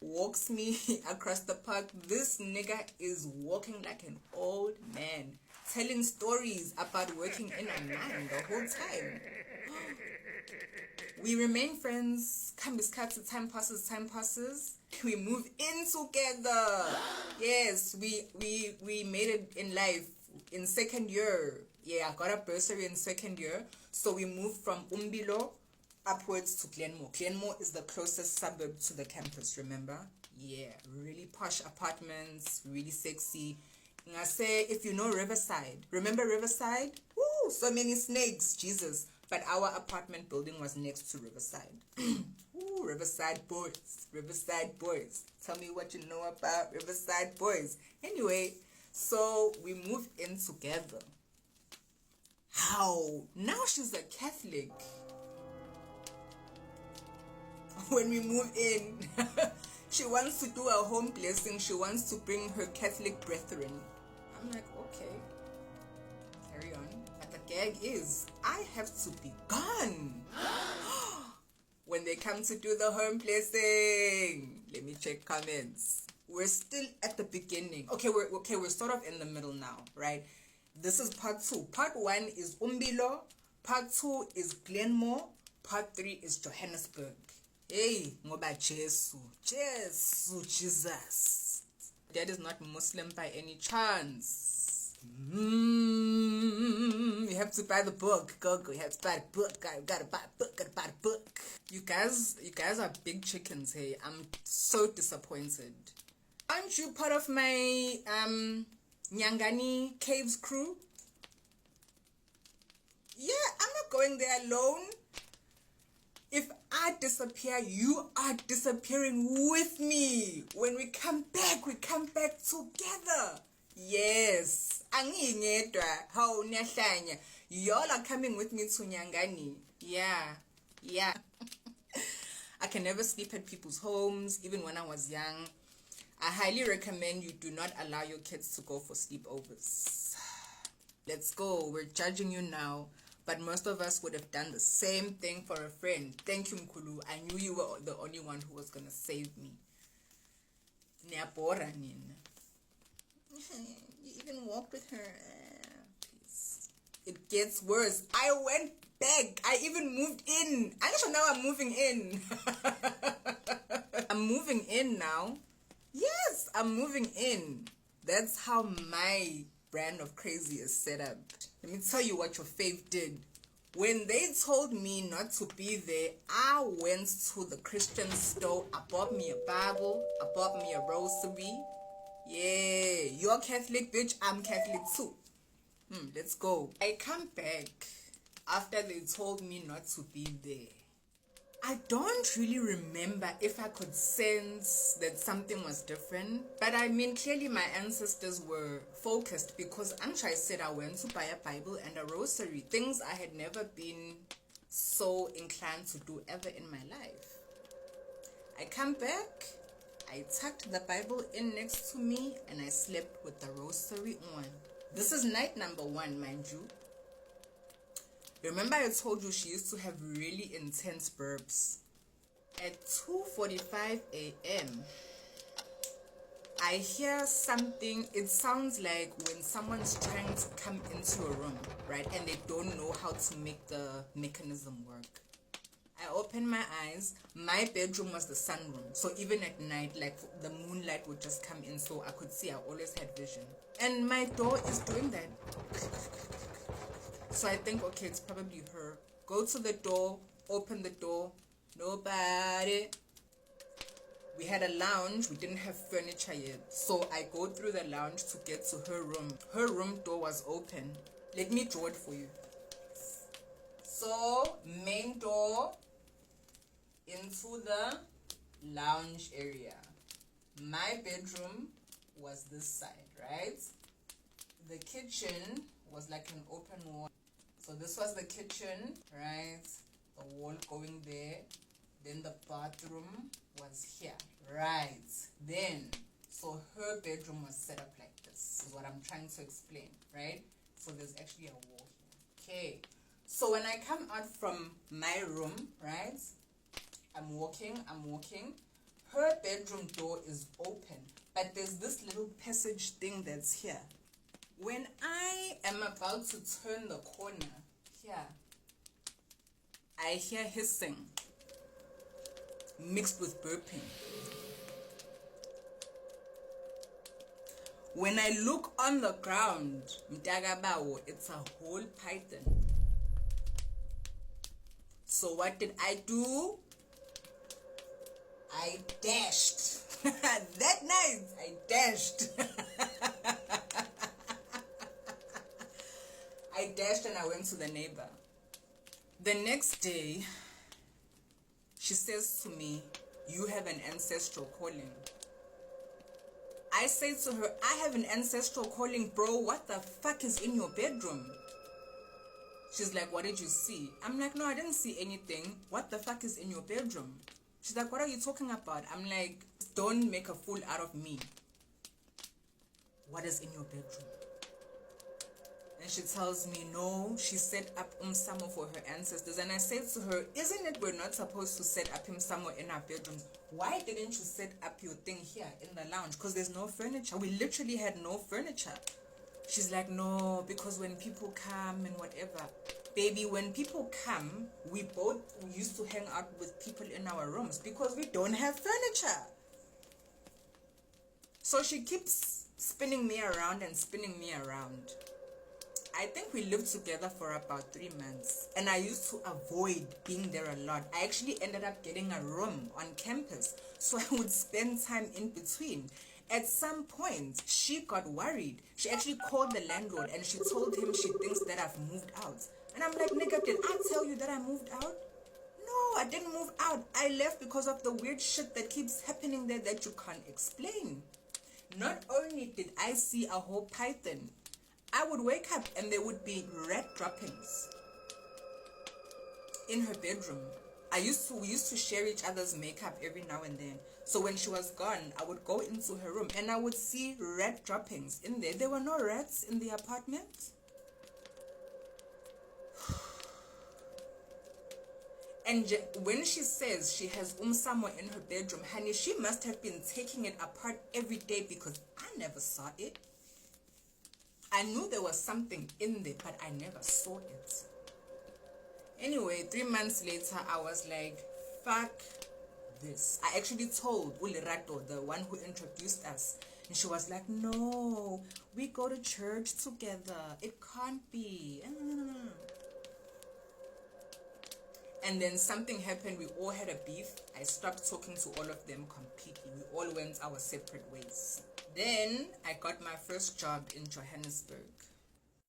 walks me across the park. This nigga is walking like an old man, telling stories about working in a mine the whole time. We remain friends. Time passes. We move in together. Yes, we made it in life in second year. Yeah, I got a bursary in second year. So we moved from Umbilo upwards to Glenmore. Glenmore is the closest suburb to the campus, remember? Yeah, really posh apartments, really sexy. I say, if you know Riverside, remember Riverside? Woo, so many snakes, Jesus. But our apartment building was next to Riverside. Ooh, Riverside boys. Tell me what you know about Riverside boys. Anyway, so we moved in together. How? Now she's a Catholic. When we move in, she wants to do a home blessing. She wants to bring her Catholic brethren. I'm like, okay, carry on. But the gag is, I have to be gone when they come to do the home blessing. Let me check comments. We're still at the beginning. Okay, we're sort of in the middle now, right? This is part 2. Part 1 is Umbilo. Part 2 is Glenmore. Part 3 is Johannesburg. Hey, ngoba Jesus. Dad is not Muslim by any chance. You have to buy the book. Go. You have to buy the book. Gotta buy a book. You guys are big chickens. Hey, I'm so disappointed. Aren't you part of my Nyangani Caves crew? Yeah, I'm not going there alone. If I disappear, you are disappearing with me. When we come back together. Yes. How y'all are coming with me to Nyangani. Yeah. I can never sleep at people's homes, even when I was young. I highly recommend you do not allow your kids to go for sleepovers. Let's go. We're judging you now. But most of us would have done the same thing for a friend. Thank you, Mkulu. I knew you were the only one who was going to save me. Nyabora nina. You even walked with her. Please. It gets worse. I went back. I even moved in. Actually, now I'm moving in. I'm moving in now. Yes, I'm moving in. That's how my brand of crazy is set up. Let me tell you what your fave did. When they told me not to be there, I went to the Christian store. I bought me a Bible. I bought me a rosary. Yeah, you're Catholic, bitch. I'm Catholic too. Let's go. I come back after they told me not to be there. I don't really remember if I could sense that something was different. But I mean, clearly my ancestors were focused because Anshai said I went to buy a Bible and a rosary. Things I had never been so inclined to do ever in my life. I come back, I tucked the Bible in next to me, and I slept with the rosary on. This is night number 1, mind you. Remember I told you she used to have really intense burps. At 2:45 a.m., I hear something. It sounds like when someone's trying to come into a room, right? And they don't know how to make the mechanism work. I open my eyes. My bedroom was the sunroom. So even at night, like the moonlight would just come in so I could see. I always had vision. And my door is doing that. So I think, okay, it's probably her. Go to the door, open the door, nobody. We had a lounge, we didn't have furniture yet. So I go through the lounge to get to her room. Her room door was open. Let me draw it for you. So, main door into the lounge area. My bedroom was this side, right? The kitchen was like an open wall. So this was the kitchen, right? The wall going there. Then the bathroom was here, right? Then, so her bedroom was set up like this, is what I'm trying to explain, right? So there's actually a wall here. Okay, so when I come out from my room, right? I'm walking. her bedroom door is open, but there's this little passage thing that's here. When I am about to turn the corner here, I hear hissing mixed with burping. When I look on the ground, mtagabawo, it's a whole python. So what did I do? I dashed. That night, I dashed. I dashed and I went to the neighbor. The next day, she says to me, "You have an ancestral calling." I say to her, "I have an ancestral calling, bro. What the fuck is in your bedroom?" She's like, "What did you see?" I'm like, "No, I didn't see anything. What the fuck is in your bedroom?" She's like, "What are you talking about?" I'm like, "Don't make a fool out of me. What is in your bedroom?" And she tells me, "No, she set up umsamo for her ancestors." And I said to her, "Isn't it we're not supposed to set up umsamo in our bedrooms? Why didn't you set up your thing here in the lounge? Because there's no furniture." We literally had no furniture. She's like, "No, because when people come and whatever." Baby, when people come, we used to hang out with people in our rooms because we don't have furniture. So she keeps spinning me around and spinning me around. I think we lived together for about 3 months, and I used to avoid being there a lot. I actually ended up getting a room on campus, so I would spend time in between. At some point, she got worried. She actually called the landlord and she told him she thinks that I've moved out. And I'm like, "Nigga, did I tell you that I moved out?" "No, I didn't move out. I left because of the weird shit that keeps happening there that you can't explain." Not only did I see a whole python, I would wake up and there would be rat droppings in her bedroom. We used to share each other's makeup every now and then. So when she was gone, I would go into her room and I would see rat droppings in there. There were no rats in the apartment. And when she says she has umsamo in her bedroom, honey, she must have been taking it apart every day because I never saw it. I knew there was something in there, but I never saw it. Anyway, 3 months later, I was like, fuck this. I actually told Ulirato, the one who introduced us, and she was like, "No, we go to church together. It can't be." And then something happened. We all had a beef. I stopped talking to all of them completely. We all went our separate ways. Then I got my first job in Johannesburg.